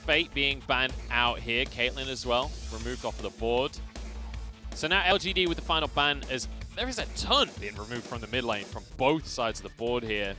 Fate being banned out here. Caitlyn as well, removed off of the board. So now LGD with the final ban, as there is a ton being removed from the mid lane from both sides of the board here.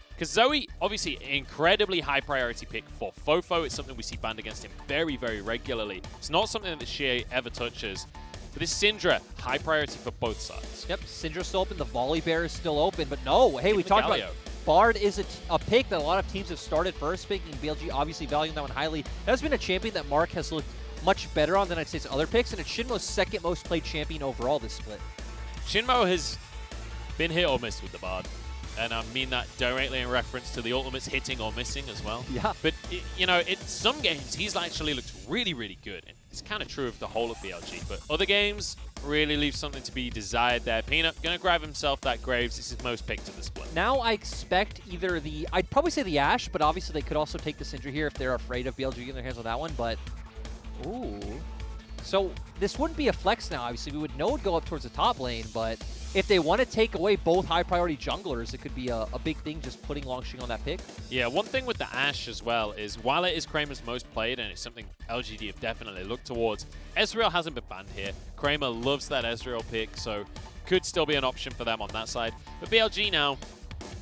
Because Zoe, obviously, incredibly high priority pick for Fofo. It's something we see banned against him very, very regularly. It's not something that Shea ever touches. But this Syndra, high priority for both sides. Yep, Syndra's still open. The Volibear is still open. But no, hey, Even we talked Galio. about Bard is a pick that a lot of teams have started first picking. BLG obviously valuing that one highly. That's been a champion that Mark has looked much better on than I'd say his other picks. And it's Shinmo's second most played champion overall this split. Shinmo has been hit or miss with the Bard. And I mean that directly in reference to the ultimates hitting or missing as well. Yeah. But, you know, in some games, he's actually looked really, really good. And it's kind of true of the whole of BLG. But other games really leave something to be desired there. Peanut going to grab himself that Graves. This is his most picked of the split. Now I expect either the... I'd probably say the Ashe, but obviously they could also take the Syndra here if they're afraid of BLG getting their hands on that one. But, ooh. So this wouldn't be a flex now. Obviously, we would know it would go up towards the top lane, but... if they want to take away both high-priority junglers, it could be a big thing just putting Longxing on that pick. Yeah, one thing with the Ashe as well is while it is Kramer's most played and it's something LGD have definitely looked towards, Ezreal hasn't been banned here. Kramer loves that Ezreal pick, so could still be an option for them on that side. But BLG now,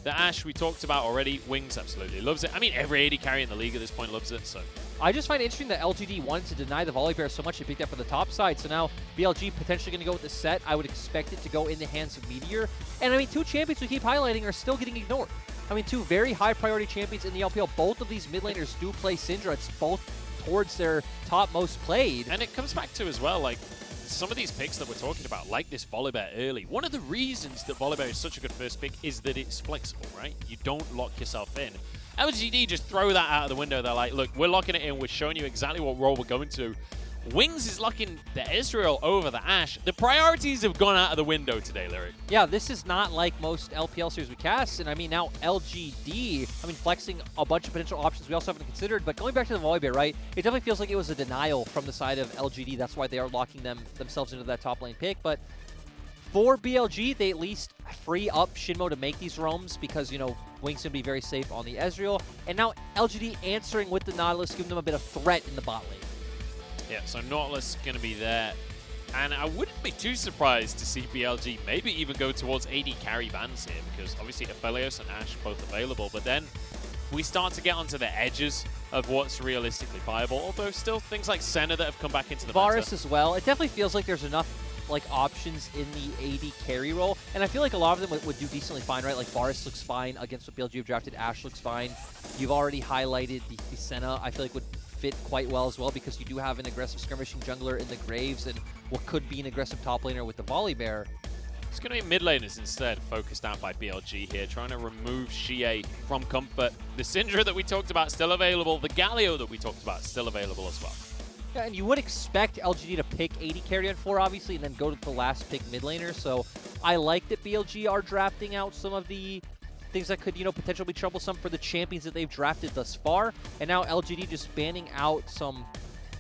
the Ashe we talked about already, Wings absolutely loves it. I mean, every AD carry in the league at this point loves it, so... I just find it interesting that LGD wanted to deny the Volibear so much they picked that for the top side. So now BLG potentially going to go with the set. I would expect it to go in the hands of Meteor. And I mean, two champions we keep highlighting are still getting ignored. I mean, two very high priority champions in the LPL. Both of these mid laners do play Syndra. It's both towards their top most played. And it comes back to as well, like, some of these picks that we're talking about, like this Volibear early, one of the reasons that Volibear is such a good first pick is that it's flexible, right? You don't lock yourself in. LGD just throw that out of the window. They're like, look, we're locking it in. We're showing you exactly what role we're going to. Wings is locking the Ezreal over the Ashe. The priorities have gone out of the window today, Lyric. Yeah, this is not like most LPL series we cast. And I mean, now LGD, I mean, flexing a bunch of potential options we also haven't considered. But going back to the Volibear, right, it definitely feels like it was a denial from the side of LGD. That's why they are locking themselves into that top lane pick. But for BLG, they at least free up Shinmo to make these roams because, you know, Wings going to be very safe on the Ezreal. And now LGD answering with the Nautilus, giving them a bit of threat in the bot lane. Yeah, so Nautilus going to be there. And I wouldn't be too surprised to see BLG maybe even go towards AD carry bans here because obviously Aphelios and Ashe both available. But then we start to get onto the edges of what's realistically viable. Although still things like Senna that have come back into the Varus meta. as well. It definitely feels like there's enough like options in the AD carry role, and I feel like a lot of them would do decently fine, right? Like Varus looks fine against what BLG have drafted. Ashe looks fine. You've already highlighted the Senna. I feel like would fit quite well as well because you do have an aggressive skirmishing jungler in the Graves and what could be an aggressive top laner with the Volibear. It's going to be mid laners instead, focused out by BLG here, trying to remove Shea from comfort. The Syndra that we talked about still available. The Galio that we talked about still available as well. Yeah, and you would expect LGD to pick AD carry on 4, obviously, and then go to the last pick mid laner. So I like that BLG are drafting out some of the things that could, you know, potentially be troublesome for the champions that they've drafted thus far. And now LGD just banning out some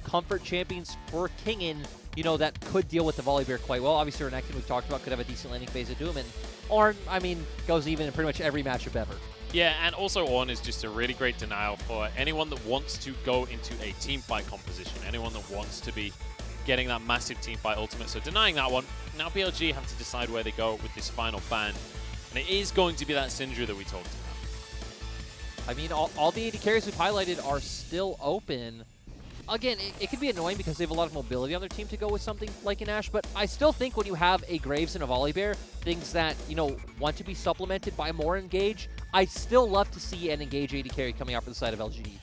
comfort champions for Kingen, you know, that could deal with the Volibear quite well. Obviously, Renekton, we've talked about, could have a decent landing phase of Doom. And Ornn, I mean, goes even in pretty much every matchup ever. Yeah, and also Ornn is just a really great denial for anyone that wants to go into a teamfight composition, anyone that wants to be getting that massive teamfight ultimate. So denying that one, now BLG have to decide where they go with this final ban. And it is going to be that Syndra that we talked about. I mean, all the AD carries we've highlighted are still open. Again, it could be annoying because they have a lot of mobility on their team to go with something like an Ashe, but I still think when you have a Graves and a Volibear, things that, you know, want to be supplemented by more Engage, I still love to see an Engage AD carry coming out for the side of LGD.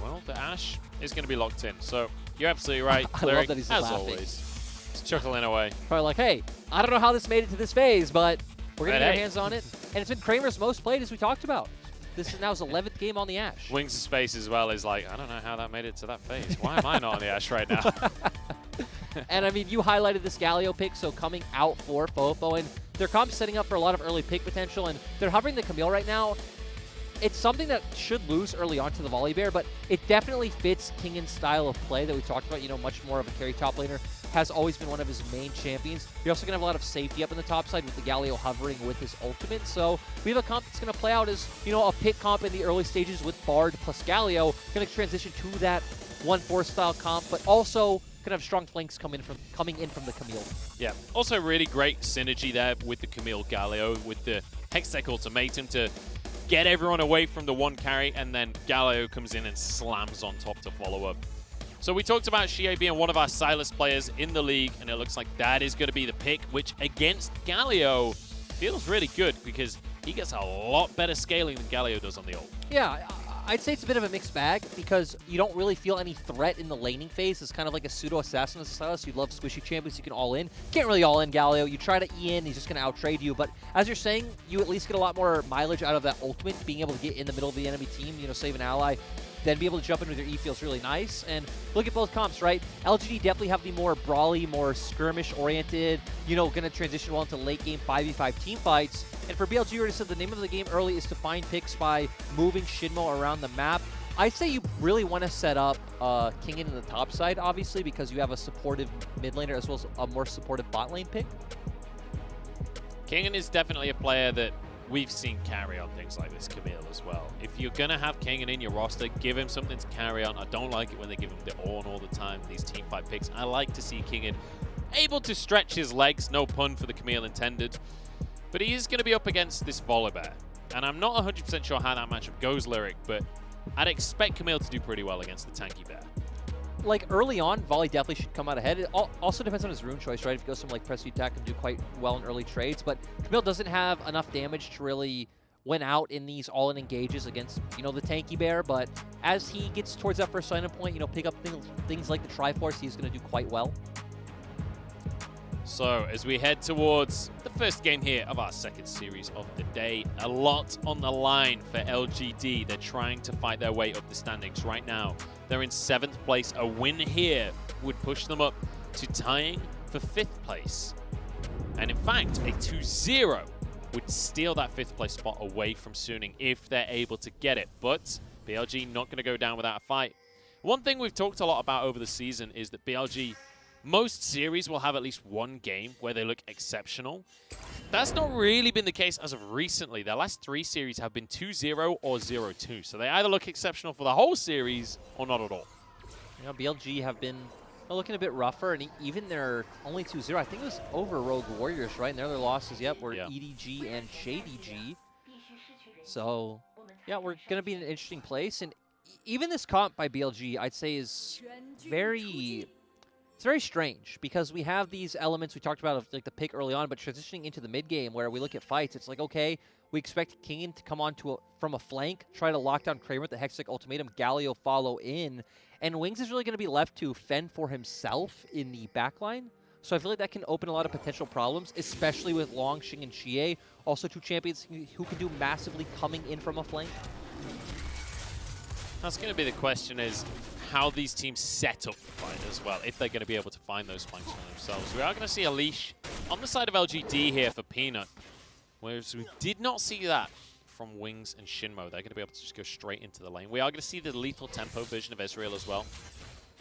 Well, the Ashe is going to be locked in, so you're absolutely right. I love that he's as laughing. always, it's chuckling away. Probably like, hey, I don't know how this made it to this phase, but we're going to get our Hey. hands on it. And it's been Kramer's most played, as we talked about. This is now his 11th game on the Ashe. Wings' face as well is like, I don't know how that made it to that phase. Why am I not on the Ashe right now? And I mean, you highlighted this Galio pick, so coming out for Fofo, and their comp's setting up for a lot of early pick potential, and they're hovering the Camille right now. It's something that should lose early on to the Volibear, but it definitely fits Kingen's style of play that we talked about, you know, much more of a carry top laner. has always been one of his main champions. You're also going to have a lot of safety up in the top side with the Galio hovering with his ultimate. So we have a comp that's going to play out as, you know, a pick comp in the early stages with Bard plus Galio, going to transition to that 1-4 style comp, but also going to have strong flanks coming in from the Camille. Yeah, also really great synergy there with the Camille Galio, with the Hextech Ultimatum to get everyone away from the one carry, and then Galio comes in and slams on top to follow up. So we talked about Xie being one of our Silas players in the league, and it looks like that is going to be the pick, which against Galio feels really good because he gets a lot better scaling than Galio does on the ult. Yeah, I'd say it's a bit of a mixed bag because you don't really feel any threat in the laning phase. It's kind of like a pseudo-assassin as a Silas. You love squishy champions, you can all in. Can't really all in Galio. You try to E in, he's just going to out-trade you. But as you're saying, you at least get a lot more mileage out of that ultimate, being able to get in the middle of the enemy team, you know, save an ally, then be able to jump in with your E feels really nice. And look at both comps, right? LGD definitely have the more brawly, more skirmish-oriented, you know, going to transition well into late-game 5v5 team fights. And for BLG, you already said the name of the game early is to find picks by moving Shinmo around the map. I'd say you really want to set up Kingen in the top side, obviously, because you have a supportive mid laner as well as a more supportive bot lane pick. Kingen is definitely a player that we've seen carry on things like this, Camille, as well. If you're going to have Kingen in your roster, give him something to carry on. I don't like it when they give him the Ornn all the time, these team fight picks. I like to see Kingen able to stretch his legs, no pun for the Camille intended. But he is going to be up against this Volibear. And I'm not 100% sure how that matchup goes, Lyric, but I'd expect Camille to do pretty well against the tanky bear. Like early on, Volley definitely should come out ahead. It also depends on his rune choice, right? If he goes some like press attack and do quite well in early trades, but Camille doesn't have enough damage to really win out in these all-in engages against, you know, the tanky bear. But as he gets towards that first sign-up point, you know, pick up things like the Triforce, he's going to do quite well. So as we head towards the first game here of our second series of the day, a lot on the line for LGD. They're trying to fight their way up the standings right now. They're in 7th place. A win here would push them up to tying for 5th place. And in fact, a 2-0 would steal that 5th place spot away from Suning if they're able to get it. But BLG not going to go down without a fight. One thing we've talked a lot about over the season is that BLG, most series will have at least one game where they look exceptional. That's not really been the case as of recently. Their last 3 series have been 2-0 or 0-2. So they either look exceptional for the whole series or not at all. You know, BLG have been looking a bit rougher, and even their only 2-0, I think it was over Rogue Warriors, right? And their other losses, yep, were EDG and ShadyG. So, yeah, we're going to be in an interesting place. And even this comp by BLG, I'd say, is very... It's very strange because we have these elements we talked about of like the pick early on, but transitioning into the mid game where we look at fights, it's like, okay, we expect Kingen to come on from a flank, try to lock down Kramer with the Hextech Ultimatum, Galio follow in, and Wings is really going to be left to fend for himself in the backline. So I feel like that can open a lot of potential problems, especially with Long, Xing, and Xie, also 2 champions who can do massively coming in from a flank. That's going to be the question, is how these teams set up the fight as well, if they're going to be able to find those flanks for themselves. We are going to see a leash on the side of LGD here for Peanut, whereas we did not see that from Wings and Shinmo. They're going to be able to just go straight into the lane. We are going to see the lethal tempo version of Ezreal as well.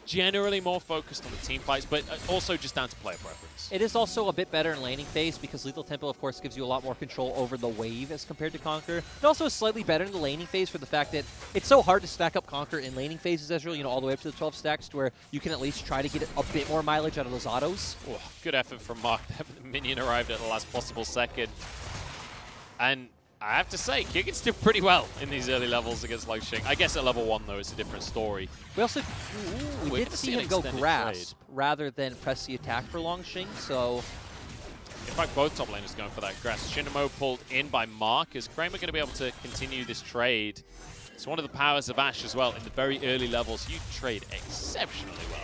Generally more focused on the team fights, but also just down to player preference. It is also a bit better in laning phase because Lethal Tempo, of course, gives you a lot more control over the wave as compared to Conquer. It also is slightly better in the laning phase for the fact that it's so hard to stack up Conquer in laning phases, Ezreal, you know, all the way up to the 12 stacks to where you can at least try to get a bit more mileage out of those autos. Oh, good effort from Mark. The minion arrived at the last possible second. And I have to say, Kigen's did pretty well in these early levels against Long Xing. I guess at level 1, though, it's a different story. We also we did see him go Grasp rather than press the attack for Long Xing, so... In fact, both top laners going for that Grasp. Shinamo pulled in by Mark. Is Kramer going to be able to continue this trade? It's one of the powers of Ashe as well. In the very early levels, you trade exceptionally well.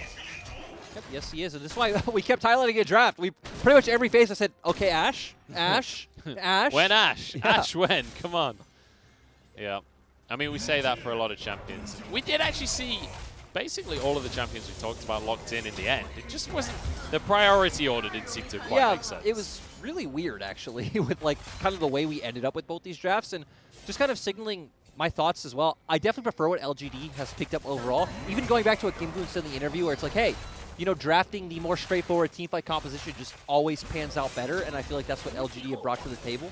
Yep, yes, he is, and this is why we kept highlighting a draft. We pretty much every phase I said, okay, Ashe, Ashe, Ashe. When Ashe? Yeah. Ashe when? Come on. Yeah. I mean, we say that for a lot of champions. We did actually see basically all of the champions we talked about locked in the end. It just wasn't, the priority order didn't seem to quite make sense. It was really weird, actually, with like kind of the way we ended up with both these drafts, and just kind of signaling my thoughts as well. I definitely prefer what LGD has picked up overall. Even going back to what Game1 said in the interview, where it's like, hey, you know, drafting the more straightforward teamfight composition just always pans out better, and I feel like that's what LGD have brought to the table.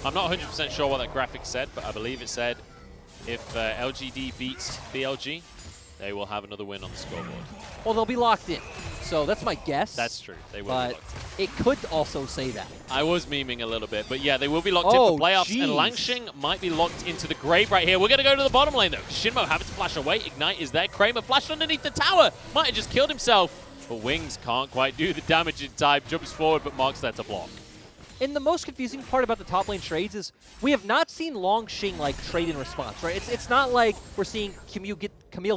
I'm not 100% sure what that graphic said, but I believe it said if LGD beats BLG, they will have another win on the scoreboard. Well, they'll be locked in, so that's my guess. That's true. They will but be locked in. It could also say that. I was memeing a little bit, but yeah, they will be locked in for playoffs, geez. and Langshing might be locked into the grave right here. We're going to go to the bottom lane, though. Shinmo having to flash away. Ignite is there. Kramer flashed underneath the tower. Might have just killed himself. But Wings can't quite do the damage in time. Jumps forward, but Mark's there to block. And the most confusing part about the top lane trades is we have not seen Langshing like trade in response, right? It's not like we're seeing Camille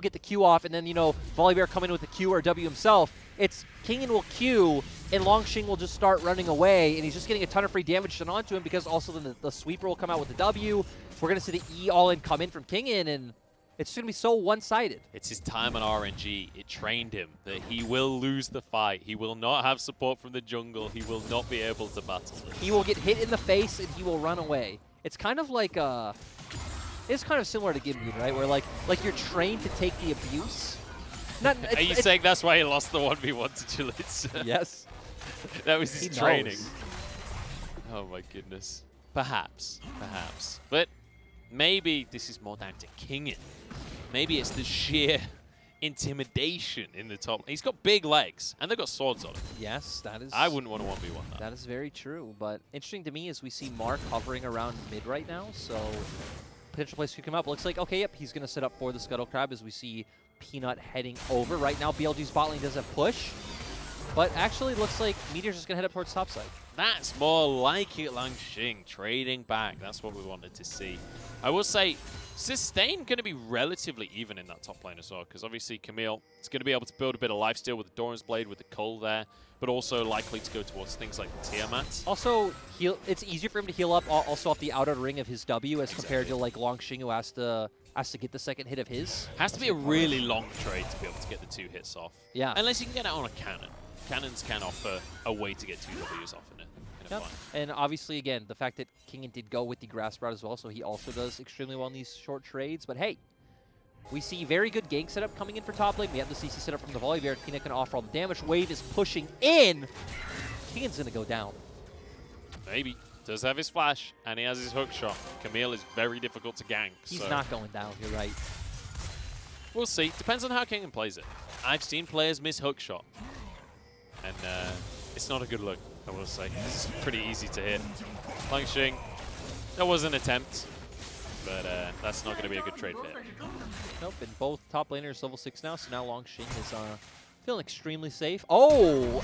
get the Q off and then, you know, Volibear come in with the Q or W himself. It's Kingen will Q and Langshing will just start running away, and he's just getting a ton of free damage done onto him because also then the sweeper will come out with the W. We're going to see the E all-in come in from Kingen, and it's going to be so one-sided. It's his time on RNG. It trained him that he will lose the fight. He will not have support from the jungle. He will not be able to battle. He will get hit in the face, and he will run away. It's kind of like it's kind of similar to Game1, right? Where like you're trained to take the abuse. Are you saying that's why he lost the 1v1 to Julitz? Yes. That was his training. Knows. Oh my goodness. Perhaps. But maybe this is more down to Kingen. Maybe it's the sheer intimidation in the top. He's got big legs, and they've got swords on him. Yes, that is. I wouldn't want to 1v1 that. That is very true. But interesting to me is we see Mark hovering around mid right now, so potential place could come up. Looks like, okay, yep, he's going to set up for the Scuttle Crab as we see Peanut heading over. Right now, BLG's bot lane doesn't push, but actually looks like Meteor's just going to head up towards top side. That's more like it, Langshing, trading back. That's what we wanted to see. I will say, Sustain going to be relatively even in that top lane as well, because obviously Camille is going to be able to build a bit of lifesteal with the Doran's Blade, with the Cull there, but also likely to go towards things like the Tiamat. Also, it's easier for him to heal up also off the outer ring of his W as compared to like Langshing, who has to get the second hit of his. Has to be a really long trade to be able to get the 2 hits off. Yeah. Unless you can get it on a cannon. Cannons can offer a way to get 2 Ws off in it. Yep. And obviously, again, the fact that Kingen did go with the Grass Sprout as well, so he also does extremely well in these short trades. But hey, we see very good gank setup coming in for top lane. We have the CC setup from the Volibear. Peanut can offer all the damage. Wave is pushing in. Kingen's going to go down. Maybe. Does have his flash, and he has his hook shot. Camille is very difficult to gank. He's not going down, you're right. We'll see. Depends on how Kingen plays it. I've seen players miss hook shot, and it's not a good look, I will say. This is pretty easy to hit. Langshing, that was an attempt, but that's not going to be a good trade fit. Nope, and both top laners level 6 now, so now Langshing is feeling extremely safe. Oh!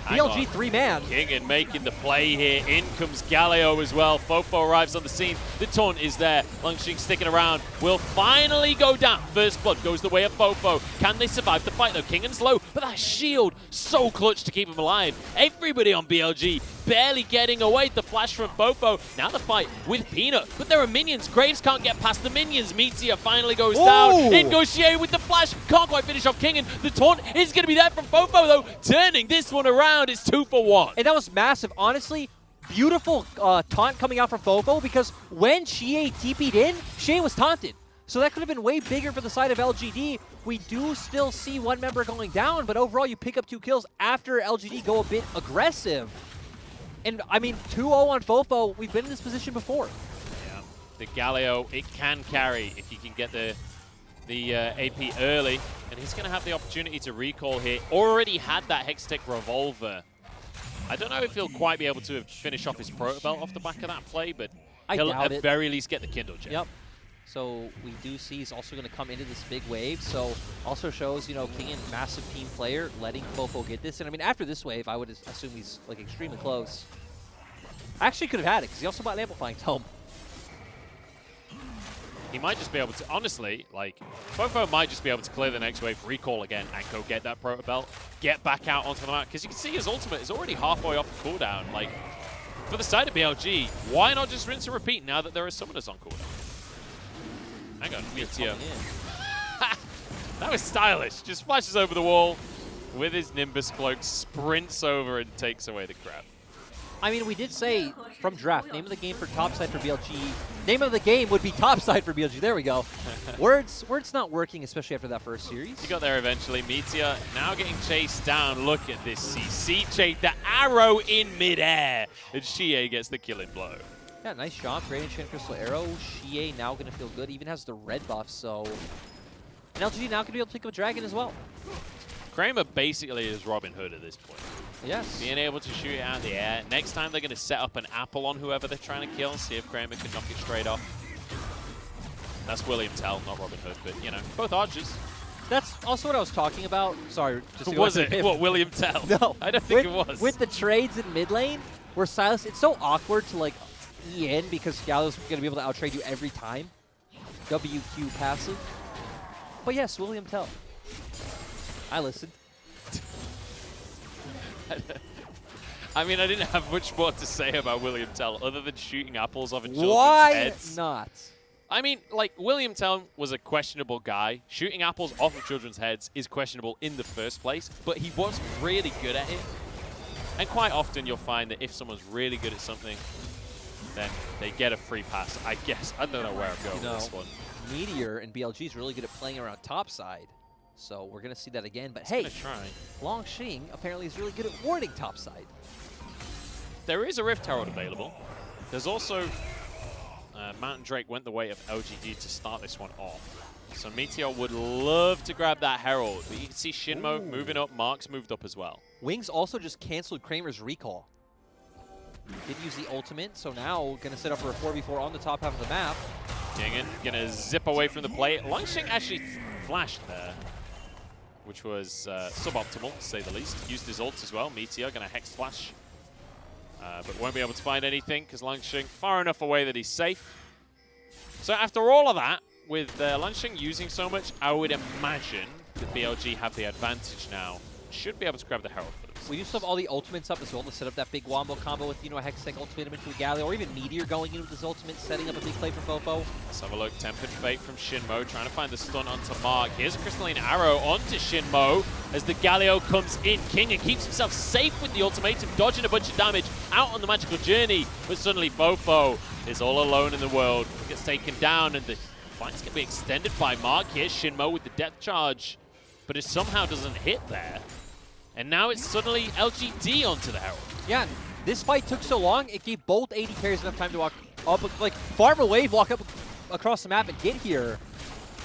BLG 3-man. Kingen making the play here. In comes Galio as well. Fofo arrives on the scene. The taunt is there. Langshing sticking around. Will finally go down. First blood goes the way of Fofo. Can they survive the fight though? Kingen's low, but that shield so clutch to keep him alive. Everybody on BLG barely getting away. The flash from Fofo. Now the fight with Peanut, but there are minions. Graves can't get past the minions. Meteor finally goes down. Negotiate with the flash. Can't quite finish off Kingen. The taunt is going to be there from Fofo though. Turning this one around. It's 2 for 1. And that was massive. Honestly, beautiful taunt coming out from Fofo, because when Xie TP'd in, Xie was taunted. So that could have been way bigger for the side of LGD. We do still see one member going down, but overall you pick up 2 kills after LGD go a bit aggressive. And I mean, 2-0 on Fofo, we've been in this position before. Yeah, the Galio, it can carry if you can get the AP early, and he's going to have the opportunity to recall here. Already had that Hextech Revolver. I don't know if he'll quite be able to finish off his Proto Belt off the back of that play, but he'll at very least get the Kindle Gem. Yep. So we do see he's also going to come into this big wave, so also shows, you know, Kingen, massive team player, letting Fofo get this. And I mean, after this wave, I would assume he's like extremely close. I actually could have had it, because he also bought an Amplifying Tome. He might just be able to, honestly, like, Fofo might just be able to clear the next wave, recall again, and go get that Proto Belt, get back out onto the map. Because you can see his ultimate is already halfway off the cooldown. Like, for the side of BLG, why not just rinse and repeat now that there are summoners on cooldown? Hang on, Meteor. That was stylish. Just flashes over the wall with his Nimbus cloak, sprints over and takes away the crab. I mean, we did say from draft, name of the game for topside for BLG. Name of the game would be topside for BLG. There we go. Words not working, especially after that first series. He got there eventually. Meteor now getting chased down. Look at this CC. The arrow in midair. And Xie gets the killing blow. Yeah, nice jump. Great enchant crystal arrow. Xie now going to feel good. Even has the red buff, so... And LGD now going to be able to pick up a dragon as well. Kramer basically is Robin Hood at this point. Yes. Being able to shoot it out of the air. Next time they're going to set up an apple on whoever they're trying to kill. See if Kramer can knock it straight off. That's William Tell, not Robin Hood, but you know, both archers. That's also what I was talking about. Sorry, just to Was it? What, William Tell? No. I don't think it was. With the trades in mid lane, where Silas, it's so awkward to like E in because Gallo's going to be able to outtrade you every time. WQ passive. But yes, William Tell. I listened. I mean, I didn't have much more to say about William Tell other than shooting apples off of children's Why heads. not? I mean, like, William Tell was a questionable guy. Shooting apples off of children's heads is questionable in the first place, but he was really good at it. And quite often you'll find that if someone's really good at something, then they get a free pass, I guess. I don't know where I'm going with this one. Meteor and BLG is really good at playing around topside. So we're going to see that again. But hey, Longxing apparently is really good at warding topside. There is a Rift Herald available. There's also Mountain Drake went the way of LGD to start this one off. So Meteor would love to grab that Herald. But you can see Shinmo moving up. Mark's moved up as well. Wings also just canceled Kramer's recall. Did use the ultimate, so now going to set up for a 4v4 on the top half of the map. Gingen going to zip away from the plate. Longxing actually flashed there, which was suboptimal, to say the least. Used his ult as well. Meteor going to Hex Flash. But won't be able to find anything because Longxing far enough away that he's safe. So after all of that, with Longxing using so much, I would imagine that BLG have the advantage now. Should be able to grab the Herald for them. We used to have all the ultimates up as well to set up that big wombo combo with, you know, a Hextech ultimate into a Galio, or even Meteor going in with his ultimate, setting up a big play for Fofo. Let's have a look. Tempered Fate from Shinmo, trying to find the stun onto Mark. Here's a Crystalline Arrow onto Shinmo as the Galio comes in. King and keeps himself safe with the ultimatum, dodging a bunch of damage out on the magical journey. But suddenly Fofo is all alone in the world. Gets taken down, and the fight's going to be extended by Mark. Here's Shinmo with the death charge, but it somehow doesn't hit there. And now it's suddenly LGD onto the Herald. Yeah, this fight took so long, it gave both AD carries enough time to walk up, like farm a wave, walk up across the map and get here.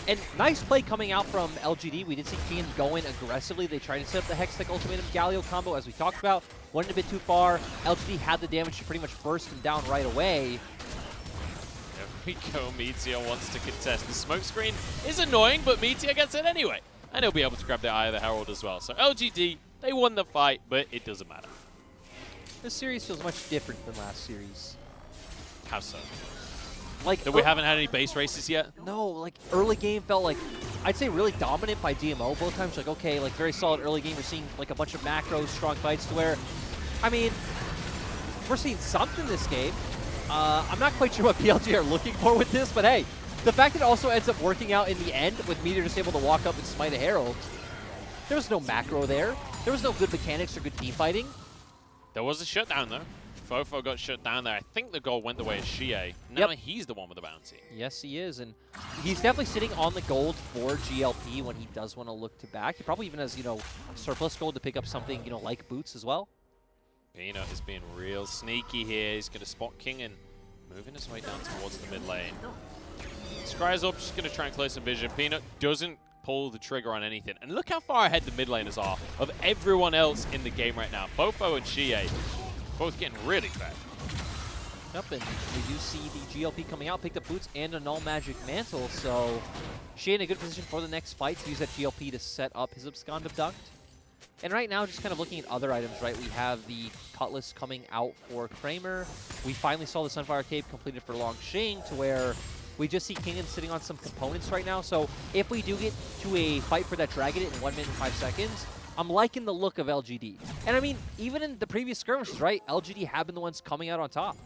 And nice play coming out from LGD. We did see Kian going aggressively. They tried to set up the Hextech Ultimatum Galio combo, as we talked about. Went a bit too far. LGD had the damage to pretty much burst him down right away. There we go. Meteor wants to contest. The smoke screen is annoying, but Meteor gets it anyway. And he'll be able to grab the Eye of the Herald as well. So LGD, they won the fight, but it doesn't matter. This series feels much different than last series. How so? Like that we haven't had any base races yet? No, like early game felt like, I'd say really dominant by DMO both times. Like, okay, like very solid early game. We're seeing like a bunch of macros, strong fights to where, I mean, we're seeing something this game. I'm not quite sure what BLG are looking for with this, but hey, the fact that it also ends up working out in the end with Meteor just able to walk up and smite a Herald, there was no macro there. There was no good mechanics or good team fighting. There was a shutdown though. Fofo got shut down there. I think the goal went the way of Xie. Now he's the one with the bounty. Yes, he is. And he's definitely sitting on the gold for GLP when he does want to look to back. He probably even has, you know, surplus gold to pick up something, you know, like boots as well. Peanut is being real sneaky here. He's going to spot King and moving his way down towards the mid lane. Scry's up, just going to try and clear some vision. Peanut doesn't pull the trigger on anything. And look how far ahead the mid laners are of everyone else in the game right now. Fofo and Xie both getting really bad. Yep, and we do see the GLP coming out, picked up boots and a null magic mantle, so Xie in a good position for the next fight to use that GLP to set up his Abscond Abduct. And right now, just kind of looking at other items, right, we have the Cutlass coming out for Kramer. We finally saw the Sunfire Cape completed for Longxing, to where we just see Kingen sitting on some components right now. So if we do get to a fight for that Dragon in 1 minute and 5 seconds, I'm liking the look of LGD. And I mean, even in the previous skirmishes, right, LGD have been the ones coming out on top.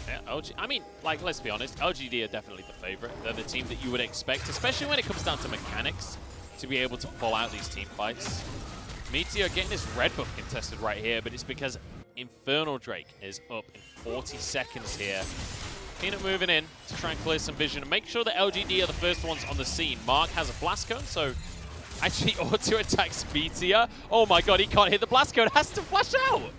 Yeah, I mean, like, let's be honest, LGD are definitely the favorite. They're the team that you would expect, especially when it comes down to mechanics, to be able to pull out these team fights. Meteor getting his red buff contested right here, but it's because Infernal Drake is up in 40 seconds here. Peanut moving in to try and clear some vision and make sure that LGD are the first ones on the scene. Mark has a blast cone, so actually auto attacks Meteor. Oh my god, he can't hit the blast cone, has to flash out.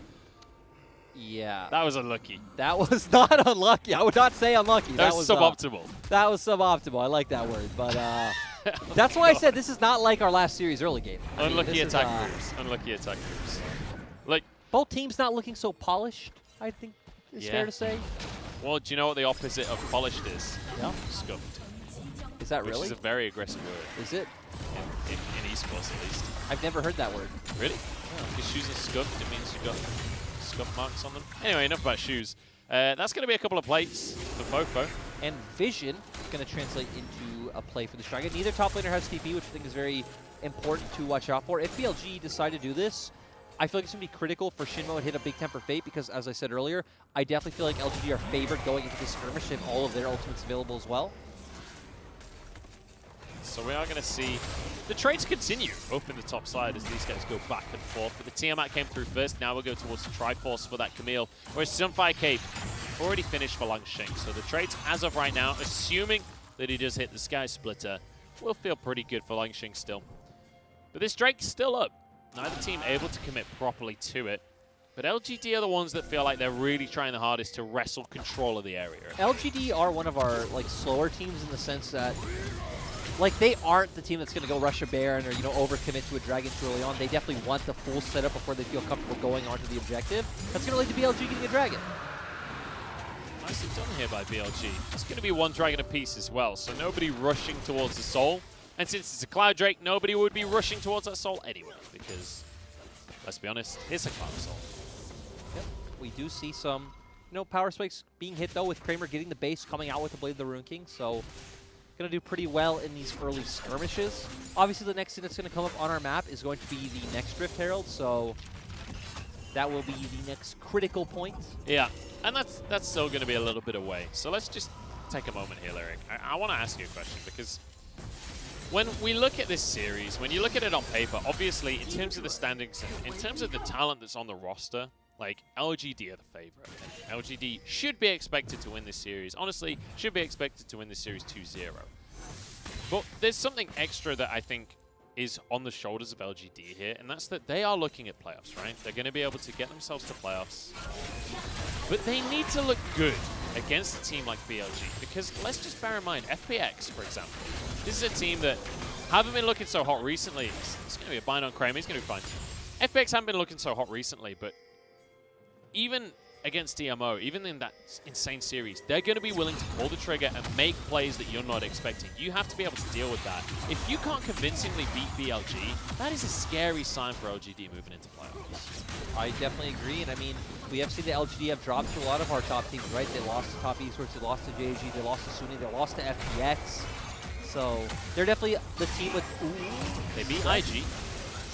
Yeah. That was unlucky. That was not unlucky. I would not say unlucky. That was suboptimal. That was suboptimal. I like that word, but that's why I said this is not like our last series early game. Unlucky attack moves. Unlucky attack moves. Like both teams not looking so polished, I think is fair to say. Well, do you know what the opposite of polished is? Yeah. Scuffed. Is that Which really? is a very aggressive word. Is it? In esports, at least. I've never heard that word. Really? Your shoes are scuffed, it means you've got scuff marks on them. Anyway, enough about shoes. That's going to be a couple of plates for Fofo. And Vision is going to translate into a play for the Dragon. Neither top laner has TP, which I think is very important to watch out for. If BLG decide to do this, I feel like it's going to be critical for Shinmo and hit a big temper fate because, as I said earlier, I definitely feel like LGD are favored going into this skirmish and all of their ultimates available as well. So we are going to see the trades continue up in the top side as these guys go back and forth. But the Tiamat came through first. Now we'll go towards the Triforce for that Camille. Whereas Sunfire Cape already finished for Langsheng. So the trades, as of right now, assuming that he does hit the Sky Splitter, will feel pretty good for Langsheng still. But this Drake's still up. Neither team able to commit properly to it. But LGD are the ones that feel like they're really trying the hardest to wrestle control of the area. LGD are one of our slower teams in the sense that they aren't the team that's going to go rush a Baron or, overcommit to a Dragon too early on. They definitely want the full setup before they feel comfortable going on to the objective. That's going to lead to BLG getting a Dragon. Nicely done here by BLG. It's going to be one Dragon apiece as well, so nobody rushing towards the Soul. And since it's a Cloud Drake, nobody would be rushing towards that Soul anyway, because, let's be honest, it's a Cloud Soul. Yep. We do see some, power spikes being hit, though, with Kramer getting the base, coming out with the Blade of the Rune King, so going to do pretty well in these early skirmishes. Obviously, the next thing that's going to come up on our map is going to be the next Rift Herald, so that will be the next critical point. Yeah, and that's still going to be a little bit away. So let's just take a moment here, Lyric. I want to ask you a question, because when we look at this series, when you look at it on paper, obviously, in terms of the standings, in terms of the talent that's on the roster, LGD are the favorite. LGD should be expected to win this series. Honestly, should be expected to win this series 2-0. But there's something extra that I think is on the shoulders of LGD here, and that's that they are looking at playoffs, right? They're going to be able to get themselves to playoffs. But they need to look good against a team like BLG, because let's just bear in mind, FPX, for example, this is a team that haven't been looking so hot recently. It's going to be a bind on Kramer. He's going to be fine. FPX haven't been looking so hot recently, but even against DMO, even in that insane series, they're going to be willing to pull the trigger and make plays that you're not expecting. You have to be able to deal with that. If you can't convincingly beat BLG, that is a scary sign for LGD moving into playoffs. I definitely agree, and I mean, we have seen the LGD have dropped to a lot of our top teams, right? They lost to Top Esports, they lost to JG, they lost to Sunny, they lost to FPX. So they're definitely the team with... Ooh. They beat IG.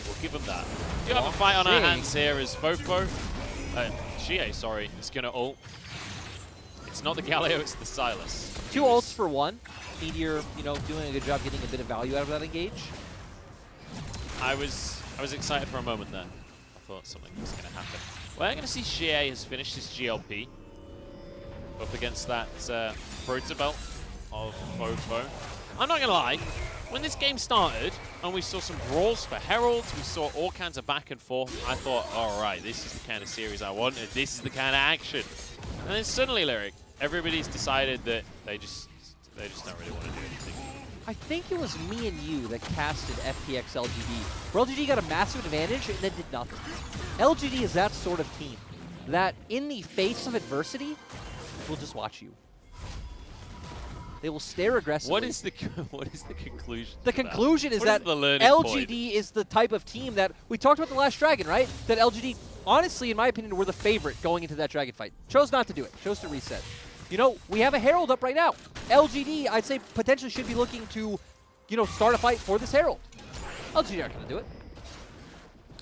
We'll give them that. We do have a fight on our hands here as Fofo. Shie, sorry, is going to ult. It's not the Galio, it's the Silas. 2 ults for 1. Meteor, doing a good job getting a bit of value out of that engage. I was excited for a moment there. I thought something was going to happen. We're going to see Shie has finished his GLP up against that Proto Belt of Fofo. I'm not going to lie, when this game started and we saw some brawls for Heralds, we saw all kinds of back and forth, I thought, all right, this is the kind of series I wanted, this is the kind of action. And then suddenly, Lyric, everybody's decided that they just don't really want to do anything. I think it was me and you that casted FPX LGD, where LGD got a massive advantage and then did nothing. LGD is that sort of team that in the face of adversity, will just watch you. They will stare aggressively. What is the conclusion? The conclusion is that LGD point? Is the type of team that we talked about the last Dragon, right? That LGD, honestly, in my opinion, were the favorite going into that Dragon fight. Chose not to do it. Chose to reset. We have a Herald up right now. LGD, I'd say, potentially should be looking to, start a fight for this Herald. LGD aren't going to do it.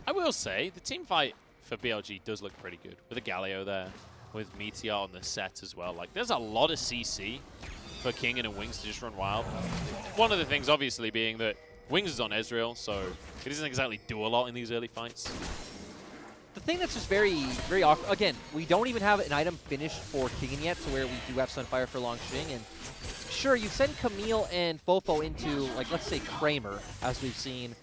I will say, the team fight for BLG does look pretty good. With a Galio there, with Meteor on the set as well. There's a lot of CC for King and Wings to just run wild. One of the things, obviously, being that Wings is on Ezreal, so he doesn't exactly do a lot in these early fights. The the thing that's just very, very awkward, again, we don't even have an item finished for Kingen yet, to where we do have Sunfire for Longxing, and sure, you send Camille and Fofo into, like, let's say Kramer, as we've seen,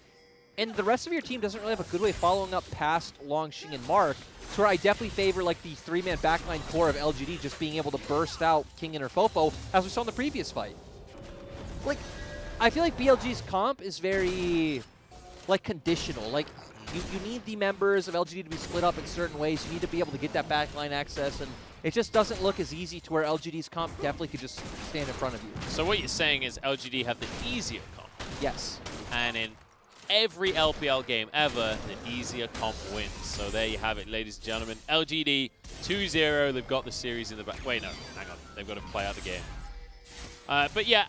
and the rest of your team doesn't really have a good way of following up past Longxing and Mark, to where I definitely favor, like, the 3-man backline core of LGD just being able to burst out Kingen or Fofo, as we saw in the previous fight. Like, I feel like BLG's comp is very, like, conditional. Like, you need the members of LGD to be split up in certain ways. You need to be able to get that backline access, and it just doesn't look as easy to where LGD's comp definitely could just stand in front of you. So what you're saying is LGD have the easier comp. Yes. And in every LPL game ever, the easier comp wins. So there you have it, ladies and gentlemen. LGD 2-0. They've got the series in the back. Wait, no, hang on. They've got to play out the game. But yeah,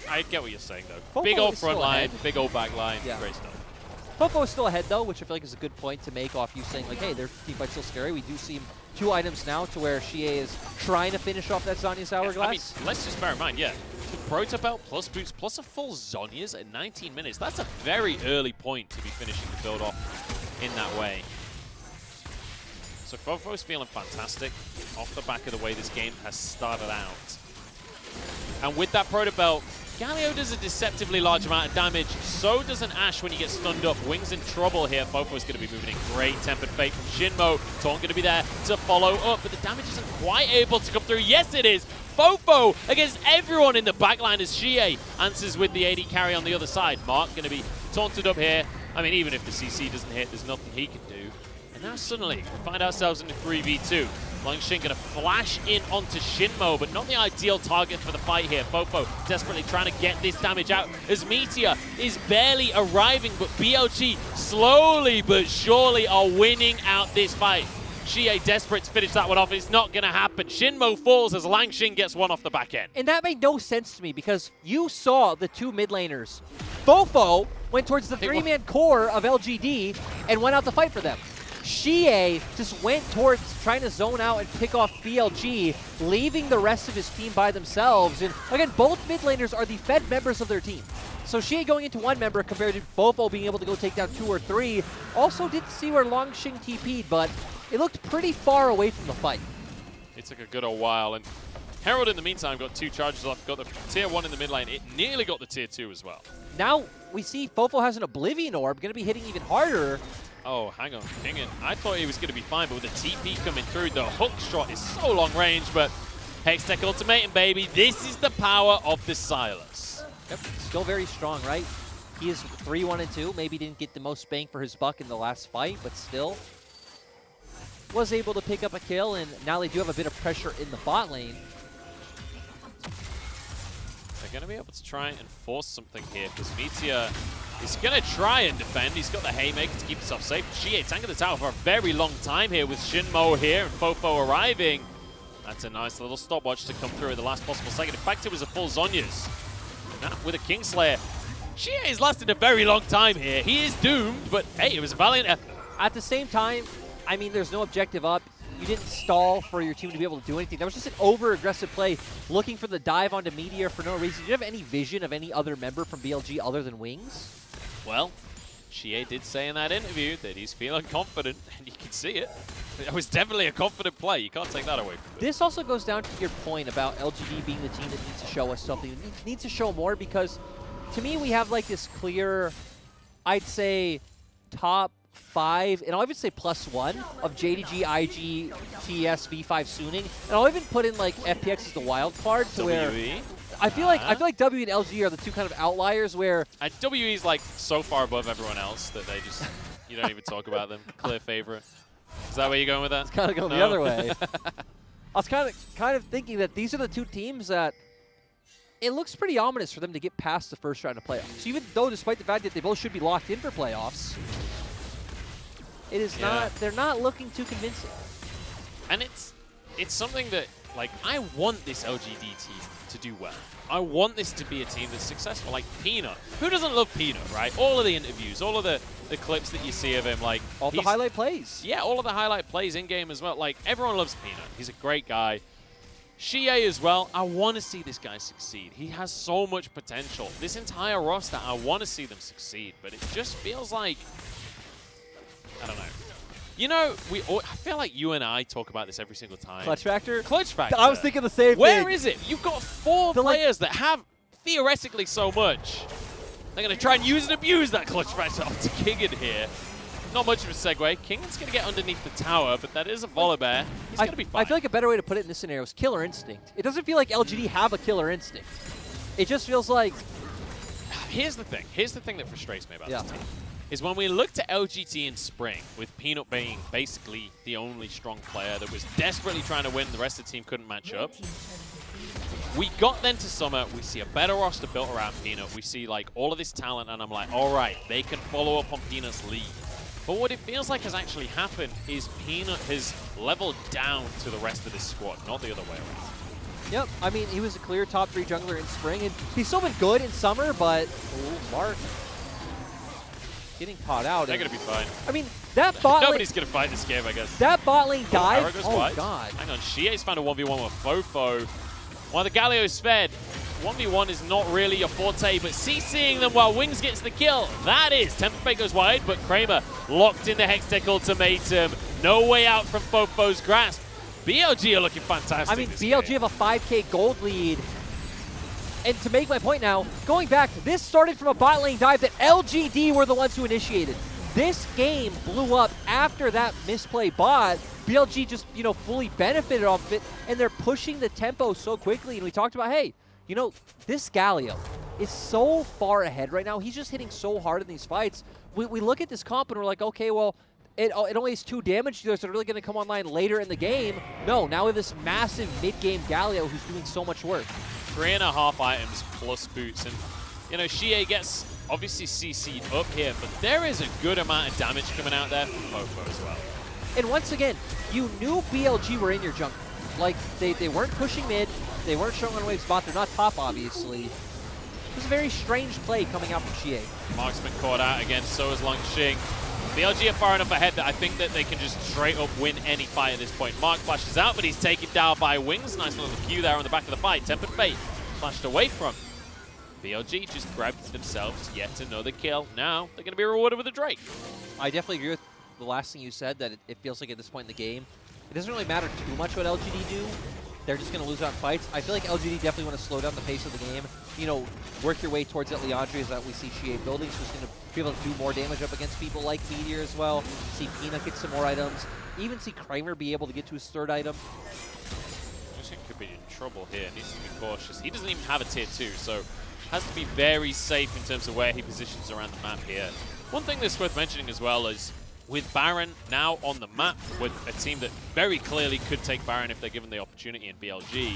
I get what you're saying, though. Fofo big old is front still line, ahead. big old back line. Yeah. Great stuff. Fofo is still ahead, though, which I feel like is a good point to make off you saying, like, hey, their team fight's still scary. We do see 2 items now to where Xie is trying to finish off that Zhonya's Hourglass. I mean, let's just bear in mind, yeah, the Proto Belt plus boots plus a full Zhonya's at 19 minutes. That's a very early point to be finishing the build off in that way. So Fofo's feeling fantastic off the back of the way this game has started out. And with that Proto Belt, Galio does a deceptively large amount of damage. So does an Ashe when you get stunned up. Wings in trouble here. Fofo's going to be moving in. Great Tempered Fate from Shinmo. Taunt going to be there to follow up, but the damage isn't quite able to come through. Yes, it is. Fofo against everyone in the backline as Xie answers with the AD carry on the other side. Mark going to be taunted up here. I mean, even if the CC doesn't hit, there's nothing he can do. And now suddenly, we find ourselves in a 3v2. Longxing going to flash in onto Shinmo, but not the ideal target for the fight here. Fofo desperately trying to get this damage out as Meteor is barely arriving, but BLG slowly but surely are winning out this fight. Xie desperate to finish that one off. It's not going to happen. Shinmo falls as Longxing gets one off the back end. And that made no sense to me because you saw the 2 mid laners. Fofo went towards the 3-man core of LGD and went out to fight for them. Xie just went towards trying to zone out and pick off BLG, leaving the rest of his team by themselves. And again, both mid laners are the fed members of their team. So Xie going into 1 member compared to Fofo being able to go take down 2 or 3. Also didn't see where Longxing TP'd, but it looked pretty far away from the fight. It took a good old while, and Herald in the meantime got 2 charges off, got the tier 1 in the mid lane. It nearly got the tier 2 as well. Now we see Fofo has an Oblivion Orb, going to be hitting even harder. Oh, hang on, Kingen. I thought he was going to be fine, but with the TP coming through, the hook shot is so long range, but Hextech Ultimatum, baby. This is the power of the Silas. Yep, still very strong, right? He is 3-1-2. Maybe didn't get the most bang for his buck in the last fight, but still was able to pick up a kill, and now they do have a bit of pressure in the bot lane. They're going to be able to try and force something here, because Meteor is going to try and defend. He's got the Haymaker to keep himself safe. Xie tanking the tower for a very long time here with Shinmo here and Fofo arriving. That's a nice little stopwatch to come through at the last possible second. In fact, it was a full Zhonya's. Now with a Kingslayer. Xie has lasted a very long time here. He is doomed, but hey, it was a valiant effort. At the same time, I mean, there's no objective up. You didn't stall for your team to be able to do anything. That was just an over-aggressive play, looking for the dive onto Meteor for no reason. Do you have any vision of any other member from BLG other than Wings? Well, Xie did say in that interview that he's feeling confident, and you can see it. It was definitely a confident play. You can't take that away from him. This also goes down to your point about LGD being the team that needs to show us something. It needs to show more because, to me, we have like this clear, I'd say, top 5, and I'll even say +1 of JDG, IG, TS, V5 Suning, and I'll even put in like FPX as the wild card to where I feel like W and LG are the 2 kind of outliers where WE is like so far above everyone else that they just you don't even talk about them. Clear favorite. Is that where you're going with that? It's kind of going the other way. I was kind of thinking that these are the 2 teams that it looks pretty ominous for them to get past the first round of playoffs. Even though, despite the fact that they both should be locked in for playoffs, it is not. They're not looking too convincing. And it's something that, like, I want this LGD team to do well. I want this to be a team that's successful. Like Peanut. Who doesn't love Peanut, right? All of the interviews, all of the clips that you see of him, like all the highlight plays. Yeah, all of the highlight plays in game as well. Like, everyone loves Peanut. He's a great guy. Xie as well. I want to see this guy succeed. He has so much potential. This entire roster, I want to see them succeed, but it just feels like, I don't know. You know, I feel like you and I talk about this every single time. Clutch factor? Clutch factor. I was thinking the same thing. Where is it? You've got 4 players that have theoretically so much. They're going to try and use and abuse that clutch factor onto Kingen here. Not much of a segue. Kingen's going to get underneath the tower, but that is a Volibear. He's going to be fine. I feel like a better way to put it in this scenario is killer instinct. It doesn't feel like LGD have a killer instinct. It just feels like... Here's the thing. Here's the thing that frustrates me about this team. Is when we looked at LGD in spring, with Peanut being basically the only strong player that was desperately trying to win, the rest of the team couldn't match up. We got then to summer, we see a better roster built around Peanut, we see like all of this talent, and I'm like, all right, they can follow up on Peanut's lead. But what it feels like has actually happened is Peanut has leveled down to the rest of this squad, not the other way around. Yep, I mean, he was a clear top 3 jungler in spring, and he's still been good in summer, but... Ooh, Mark getting caught out. They're going to be fine. I mean, that bot lane... Nobody's going to fight this game, I guess. That bot lane dive... Goes oh, wide. God. Hang on, Shie's found a 1v1 with Fofo. While the Galio's fed, 1v1 is not really your forte, but CCing them while Wings gets the kill. That is. Temper Fate goes wide, but Kramer locked in the Hextech ultimatum. No way out from Fofo's grasp. BLG are looking fantastic. I mean, BLG have a 5K gold lead. And to make my point now, going back, this started from a bot lane dive that LGD were the ones who initiated. This game blew up after that misplay bot. BLG just, you know, fully benefited off it, and they're pushing the tempo so quickly. And we talked about, hey, you know, this Galio is so far ahead right now. He's just hitting so hard in these fights. We look at this comp and we're like, okay, well, it only has 2 damage dealers that are really going to come online later in the game. No, now we have this massive mid-game Galio who's doing so much work. 3.5 items plus boots, and you know, Shie gets obviously CC'd up here, but there is a good amount of damage coming out there from Fofo as well. And once again, you knew BLG were in your jungle. Like, they weren't pushing mid, they weren't showing on wave spot, they're not top, obviously. It was a very strange play coming out from Shie. Mark's been caught out again, so is Longxing. BLG are far enough ahead that I think that they can just straight up win any fight at this point. Mark flashes out, but he's taken down by Wings. Nice little Q there on the back of the fight. Tempered Fate flashed away from. BLG just grabbed themselves yet another kill. Now they're going to be rewarded with a Drake. I definitely agree with the last thing you said, that it feels like at this point in the game, it doesn't really matter too much what LGD do. They're just going to lose out in fights. I feel like LGD definitely want to slow down the pace of the game. You know, work your way towards that Leandri that we see Shie building. So it's going to be able to do more damage up against people like Meteor as well. See Peanut get some more items. Even see Kramer be able to get to his 3rd item. He could be in trouble here. Needs to be cautious. He doesn't even have a tier 2, so has to be very safe in terms of where he positions around the map here. One thing that's worth mentioning as well is with Baron now on the map, with a team that very clearly could take Baron if they're given the opportunity in BLG,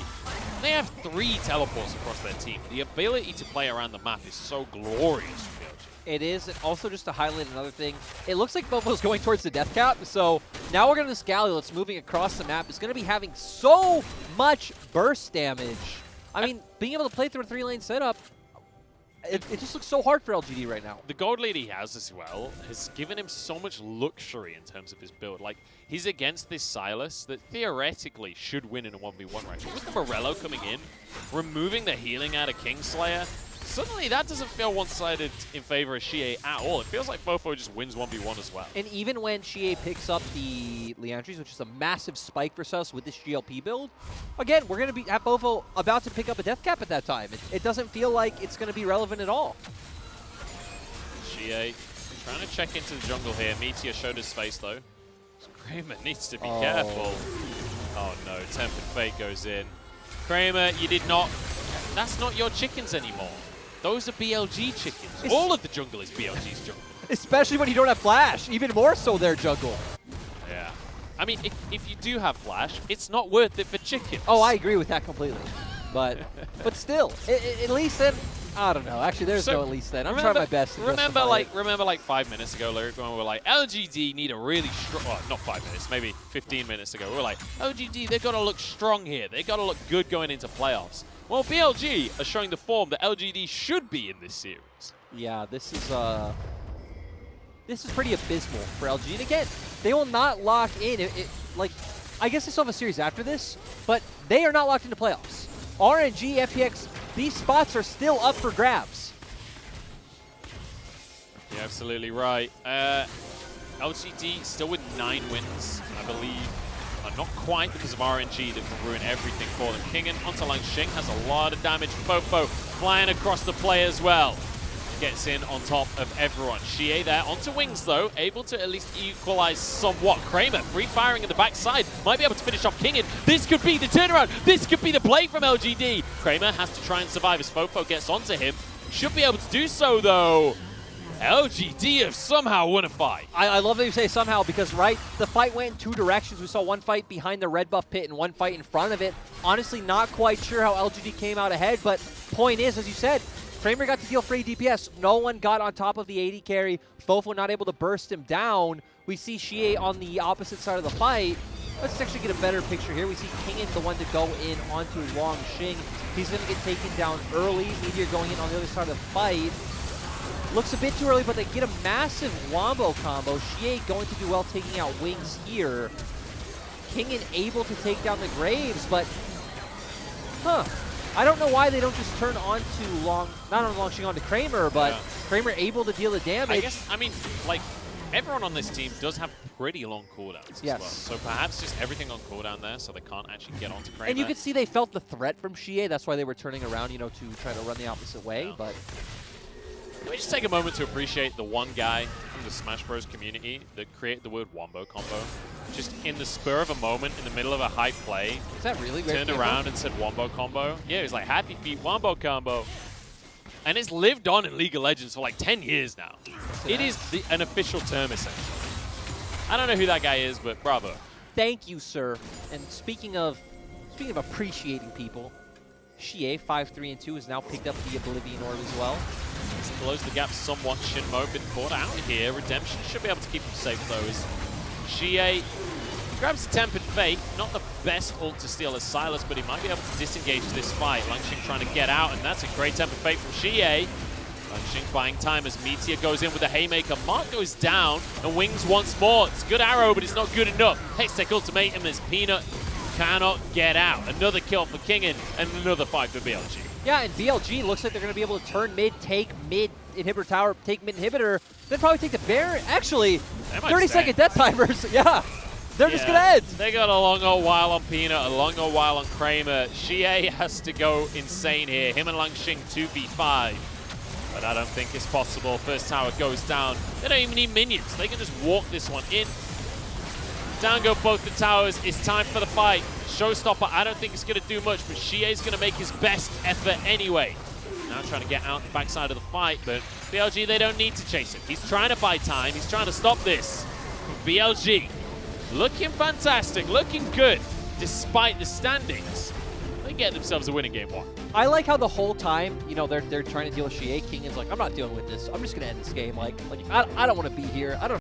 they have 3 teleports across their team. The ability to play around the map is so glorious for BLG. It is, and also just to highlight another thing, it looks like Fofo's going towards the death cap, so now we're going to this Galio that's moving across the map. It's going to be having so much burst damage. I mean, being able to play through a 3-lane setup, it just looks so hard for LGD right now. The gold lead he has as well has given him so much luxury in terms of his build. Like, he's against this Silas that theoretically should win in a 1v1 right. But with the Morello coming in, removing the healing out of Kingslayer, suddenly that doesn't feel one-sided in favor of Shie at all. It feels like Fofo just wins 1v1 as well. And even when Shie picks up the Leandris, which is a massive spike for us with this GLP build, again, we're going to be at Fofo about to pick up a death cap at that time. It doesn't feel like it's going to be relevant at all. Shie trying to check into the jungle here. Meteor showed his face though. Kramer needs to be careful. Oh no, Tempered Fate goes in. Kramer, you did not... That's not your chickens anymore. Those are BLG chickens. All of the jungle is BLG's jungle. Especially when you don't have Flash. Even more so their jungle. Yeah. I mean, if you do have Flash, it's not worth it for chickens. Oh, I agree with that completely. But still, at least then, I don't know. Actually, there's no at least then. I'm trying my best to remember like 5 minutes ago, Lyric, when we were like, LGD need a really strong, well, not 5 minutes, maybe 15 minutes ago. We were like, LGD, they've got to look strong here. They've got to look good going into playoffs. Well, BLG are showing the form that LGD should be in this series. Yeah, this is pretty abysmal for LG. And again, they will not lock in. Like, I guess they still have a series after this, but they are not locked into playoffs. RNG, FPX, these spots are still up for grabs. You're absolutely right. LGD still with 9 wins, I believe. Not quite because of RNG that can ruin everything for them. Kingen onto Langxing has a lot of damage. Fofo flying across the play as well. Gets in on top of everyone. Xie there onto Wings though, able to at least equalize somewhat. Kramer free firing in the backside, might be able to finish off Kingen. This could be the turnaround. This could be the play from LGD. Kramer has to try and survive as Fofo gets onto him. Should be able to do so though. LGD have somehow won a fight. I love that you say somehow because, right, the fight went in 2 directions. We saw one fight behind the red buff pit and one fight in front of it. Honestly, not quite sure how LGD came out ahead, but point is, as you said, Kramer got to deal free DPS. No one got on top of the 80 carry. Fofo not able to burst him down. We see Xie on the opposite side of the fight. Let's actually get a better picture here. We see Kingen the one to go in onto Langxing. He's going to get taken down early. Meteor going in on the other side of the fight. Looks a bit too early, but they get a massive wombo combo. Xie going to do well taking out Wings here. Kingen able to take down the Graves, but I don't know why they don't just turn on to not on Langxing onto Kramer, but yeah. Kramer able to deal the damage. I guess, I mean, like, everyone on this team does have pretty long cooldowns as well. So perhaps just everything on cooldown there so they can't actually get onto Kramer. And you can see they felt the threat from Xie. That's why they were turning around, you know, to try to run the opposite way, but... Let me just take a moment to appreciate the one guy from the Smash Bros community that created the word wombo combo. Just in the spur of a moment, in the middle of a hype play, is that really turned around and said wombo combo. Yeah, it was like happy feet wombo combo. And it's lived on in League of Legends for like 10 years now. It is an official term, essentially. I don't know who that guy is, but bravo. Thank you, sir. And speaking of appreciating people, Xie 5-3-2 has now picked up the Oblivion Orb as well. Close the gap somewhat. Shinmo been caught out here. Redemption should be able to keep him safe though. As Xie grabs Tempered Fate, not the best ult to steal as Silas, but he might be able to disengage this fight. Langxing trying to get out, and that's a great Tempered Fate from Xie. Langxing buying time as Meteor goes in with a Haymaker. Mark goes down, and Wings once more. It's a good arrow, but it's not good enough. Hextech Ultimatum as Peanut cannot get out. Another kill for Kingen, and another fight for BLG. Yeah, and BLG looks like they're going to be able to turn mid, take mid inhibitor tower, take mid inhibitor, then probably take the Baron. Actually, 30-second death timers. Yeah, they're just going to end. They got a long old while on Peanut, a long old while on Kramer. Xie has to go insane here. Him and Langxing 2v5. But I don't think it's possible. First tower goes down. They don't even need minions. They can just walk this one in. Down go both the towers. It's time for the fight. Showstopper, I don't think it's going to do much, but Xie's going to make his best effort anyway. Now trying to get out the backside of the fight, but BLG, they don't need to chase him. He's trying to buy time. He's trying to stop this. BLG, looking fantastic, looking good, despite the standings. They get themselves a win in Game 1. I like how the whole time, you know, they're trying to deal with Xie. Kingen's like, I'm not dealing with this. I'm just going to end this game. Like I don't want to be here. I don't